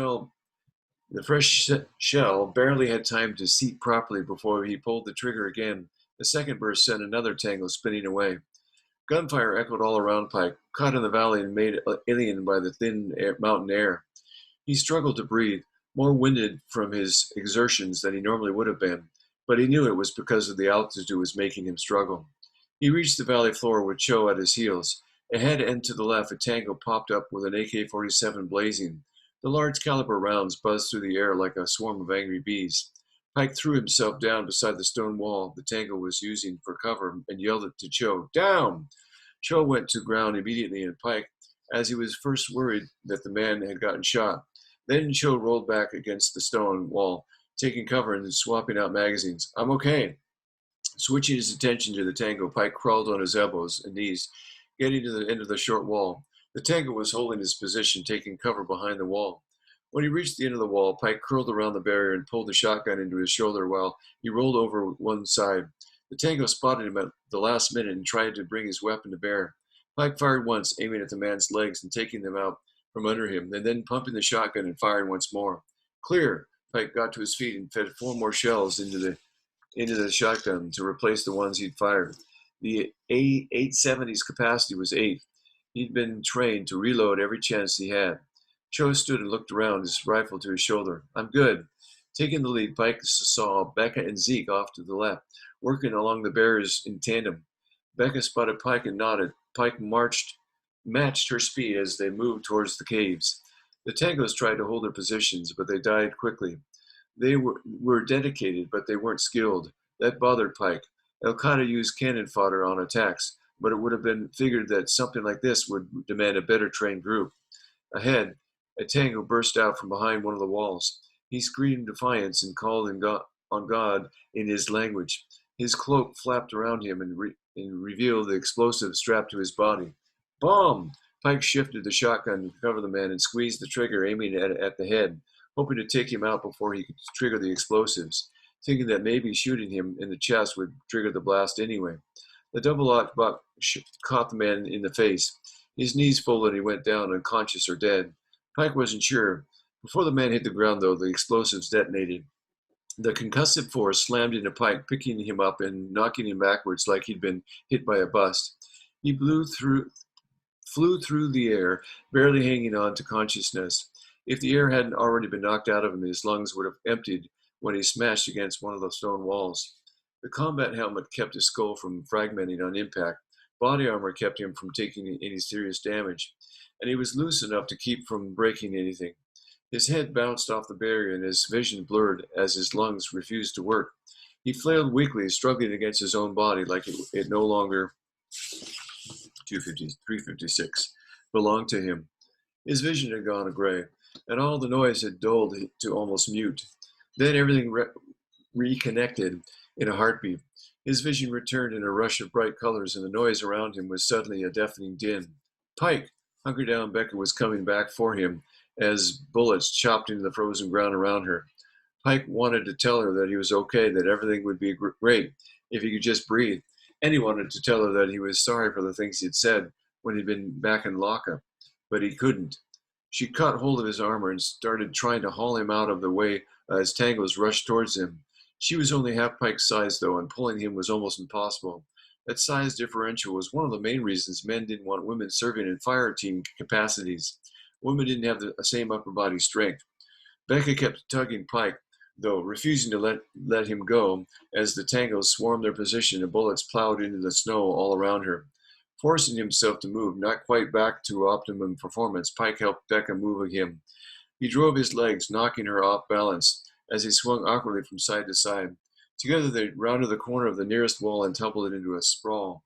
shell barely had time to seat properly before he pulled the trigger again. The second burst sent another tango spinning away. Gunfire echoed all around Pike, caught in the valley and made alien by the thin mountain air. He struggled to breathe, more winded from his exertions than he normally would have been, but he knew it was because of the altitude was making him struggle. He reached the valley floor with Cho at his heels. Ahead and to the left, a tango popped up with an AK-47 blazing. The large caliber rounds buzzed through the air like a swarm of angry bees. Pike threw himself down beside the stone wall the tango was using for cover and yelled to Cho, "Down!" Cho went to ground immediately, and Pike, as he was first worried that the man had gotten shot. Then Cho rolled back against the stone wall, taking cover and swapping out magazines. "I'm okay." Switching his attention to the tango, Pike crawled on his elbows and knees, getting to the end of the short wall. The tango was holding his position, taking cover behind the wall. When he reached the end of the wall, Pike curled around the barrier and pulled the shotgun into his shoulder while he rolled over one side. The tango spotted him at the last minute and tried to bring his weapon to bear. Pike fired once, aiming at the man's legs and taking them out from under him, and then pumping the shotgun and firing once more. Clear! Pike got to his feet and fed 4 more shells into the shotgun to replace the ones he'd fired. The A870's capacity was 8. He'd been trained to reload every chance he had. Cho stood and looked around, his rifle to his shoulder. I'm good. Taking the lead, Pike saw Becca and Zeke off to the left, working along the barriers in tandem. Becca spotted Pike and nodded. Pike matched her speed as they moved towards the caves. The Tangos tried to hold their positions, but they died quickly. They were dedicated, but they weren't skilled. That bothered Pike. El-Qaeda used cannon fodder on attacks, but it would have been figured that something like this would demand a better trained group. Ahead, a Tango burst out from behind one of the walls. He screamed defiance and called on God in his language. His cloak flapped around him and revealed the explosive strapped to his body. Bomb! Pike shifted the shotgun to cover the man and squeezed the trigger, aiming at the head, hoping to take him out before he could trigger the explosives, thinking that maybe shooting him in the chest would trigger the blast anyway. The double-locked buck caught the man in the face. His knees folded and he went down, unconscious or dead. Pike wasn't sure. Before the man hit the ground, though, the explosives detonated. The concussive force slammed into Pike, picking him up and knocking him backwards like he'd been hit by a bus. He flew through the air, barely hanging on to consciousness. If the air hadn't already been knocked out of him, his lungs would have emptied when he smashed against one of the stone walls. The combat helmet kept his skull from fragmenting on impact. Body armor kept him from taking any serious damage, and he was loose enough to keep from breaking anything. His head bounced off the barrier and his vision blurred as his lungs refused to work. He flailed weakly, struggling against his own body like it no longer 356 belonged to him. His vision had gone gray, and all the noise had dulled to almost mute. Then everything reconnected in a heartbeat. His vision returned in a rush of bright colors, and the noise around him was suddenly a deafening din. Pike! Hunkered down, Becca was coming back for him as bullets chopped into the frozen ground around her. Pike wanted to tell her that he was okay, that everything would be great if he could just breathe. And he wanted to tell her that he was sorry for the things he'd said when he'd been back in lockup, but he couldn't. She caught hold of his armor and started trying to haul him out of the way as Tangos rushed towards him. She was only half Pike's size, though, and pulling him was almost impossible. That size differential was one of the main reasons men didn't want women serving in fire team capacities. Women didn't have the same upper body strength. Becca kept tugging Pike, though, refusing to let him go as the Tangos swarmed their position and bullets plowed into the snow all around her. Forcing himself to move, not quite back to optimum performance, Pike helped Becca move him. He drove his legs, knocking her off balance as he swung awkwardly from side to side. Together they rounded the corner of the nearest wall and tumbled into a sprawl.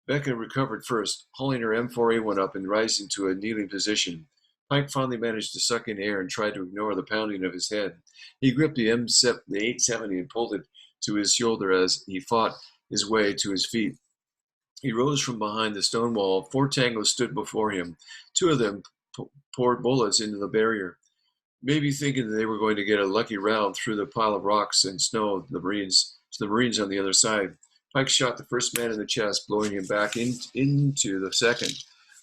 Becca recovered first, hauling her M4A1 up and rising to a kneeling position. Pike finally managed to suck in air and tried to ignore the pounding of his head. He gripped the 870 and pulled it to his shoulder as he fought his way to his feet. He rose from behind the stone wall. 4 Tangos stood before him. 2 of them poured bullets into the barrier, maybe thinking that they were going to get a lucky round through the pile of rocks and snow to the Marines on the other side. Pike shot the first man in the chest, blowing him back into the second.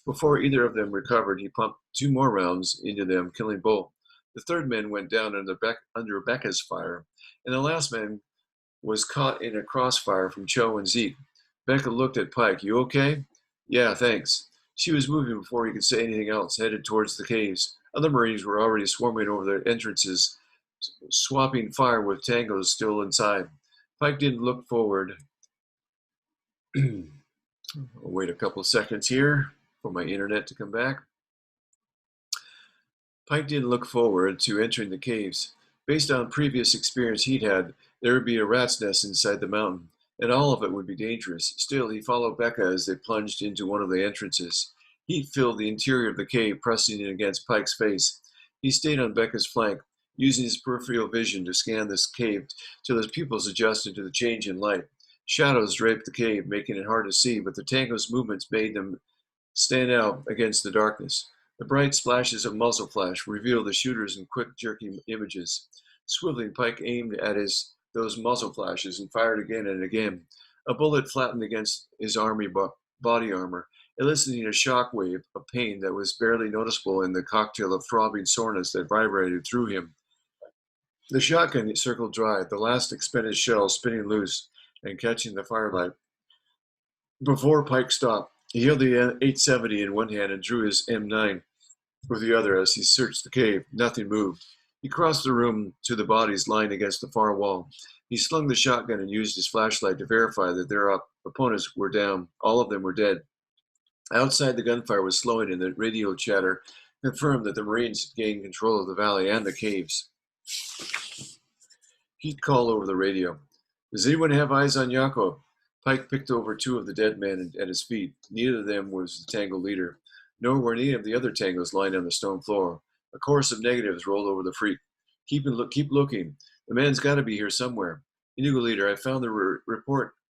Before either of them recovered, he pumped 2 more rounds into them, killing both. The third man went down under Becca's fire, and the last man was caught in a crossfire from Cho and Zeke. Becca looked at Pike. You okay? Yeah, thanks. She was moving before he could say anything else, headed towards the caves. Other Marines were already swarming over their entrances, swapping fire with Tangos still inside. Pike didn't look forward. I'll wait a couple of seconds here for my internet to come back. Pike didn't look forward to entering the caves. Based on previous experience he'd had, there would be a rat's nest inside the mountain, and all of it would be dangerous. Still, he followed Becca as they plunged into one of the entrances. Heat filled the interior of the cave, pressing in against Pike's face. He stayed on Becca's flank, using his peripheral vision to scan this cave till his pupils adjusted to the change in light. Shadows draped the cave, making it hard to see, but the Tango's movements made them stand out against the darkness. The bright splashes of muzzle flash revealed the shooters in quick, jerky images. Swiveling, Pike aimed at those muzzle flashes and fired again and again. A bullet flattened against his body armor, eliciting a shock wave of pain that was barely noticeable in the cocktail of throbbing soreness that vibrated through him. The shotgun circled dry, the last expended shell spinning loose and catching the firelight. Before Pike stopped, he held the 870 in one hand and drew his M9. with the other as he searched the cave. Nothing moved. He crossed the room to the bodies lying against the far wall. He slung the shotgun and used his flashlight to verify that their opponents were down. All of them were dead. Outside, the gunfire was slowing, and the radio chatter confirmed that the Marines had gained control of the valley and the caves. He'd call over the radio. Does anyone have eyes on Yako? Pike picked over two of the dead men at his feet. Neither of them was the Tango leader, nor were any of the other Tangos lying on the stone floor. A chorus of negatives rolled over the freak. Keep looking. The man's got to be here somewhere. Indigo leader, I found the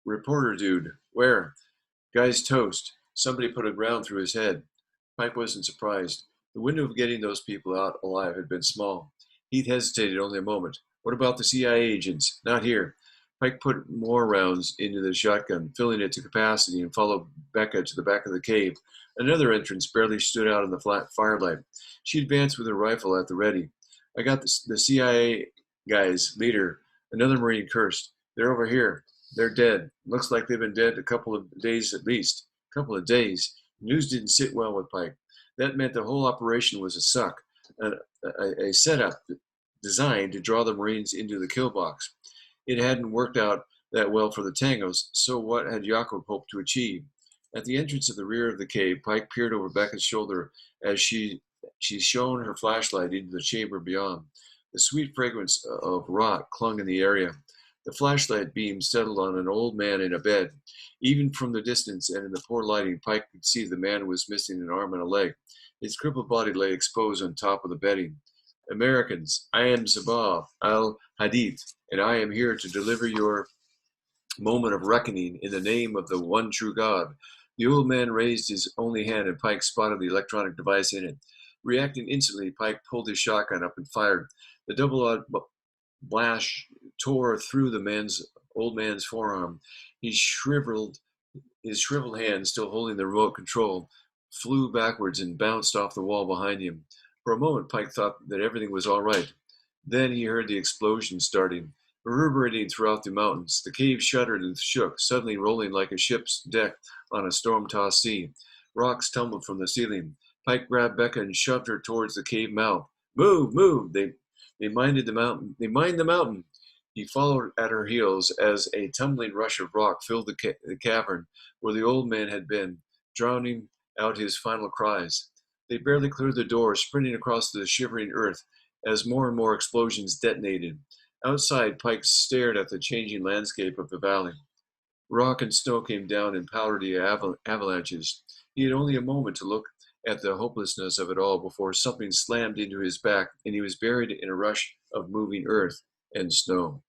reporter dude. Where? Guy's toast. Somebody put a round through his head. Pike wasn't surprised. The window of getting those people out alive had been small. He'd hesitated only a moment. What about the CIA agents? Not here. Pike put more rounds into the shotgun, filling it to capacity, and followed Becca to the back of the cave. Another entrance barely stood out in the flat firelight. She advanced with her rifle at the ready. I got the CIA guys, leader. Another Marine cursed. They're over here. They're dead. Looks like they've been dead a couple of days at least. A couple of days. News didn't sit well with Pike. That meant the whole operation was a suck, a setup designed to draw the Marines into the kill box. It hadn't worked out that well for the Tangos, so what had Jakob hoped to achieve? At the entrance of the rear of the cave, Pike peered over Becca's shoulder as she shone her flashlight into the chamber beyond. The sweet fragrance of rot clung in the area. The flashlight beam settled on an old man in a bed. Even from the distance and in the poor lighting, Pike could see the man was missing an arm and a leg. His crippled body lay exposed on top of the bedding. Americans, I am Zabah al-Hadith, and I am here to deliver your moment of reckoning in the name of the one true God. The old man raised his only hand, and Pike spotted the electronic device in it. Reacting instantly, Pike pulled his shotgun up and fired. The double-aught blast tore through the old man's forearm. His shriveled hand, still holding the remote control, flew backwards and bounced off the wall behind him. For a moment, Pike thought that everything was all right. Then he heard the explosion starting, reverberating throughout the mountains. The cave shuddered and shook, suddenly rolling like a ship's deck on a storm-tossed sea. Rocks tumbled from the ceiling. Pike grabbed Becca and shoved her towards the cave mouth. Move, move! They mined the mountain. They mined the mountain. He followed at her heels as a tumbling rush of rock filled the cavern where the old man had been, drowning out his final cries. They barely cleared the door, sprinting across the shivering earth as more and more explosions detonated. Outside, Pike stared at the changing landscape of the valley. Rock and snow came down in powdery avalanches. He had only a moment to look at the hopelessness of it all before something slammed into his back and he was buried in a rush of moving earth and snow.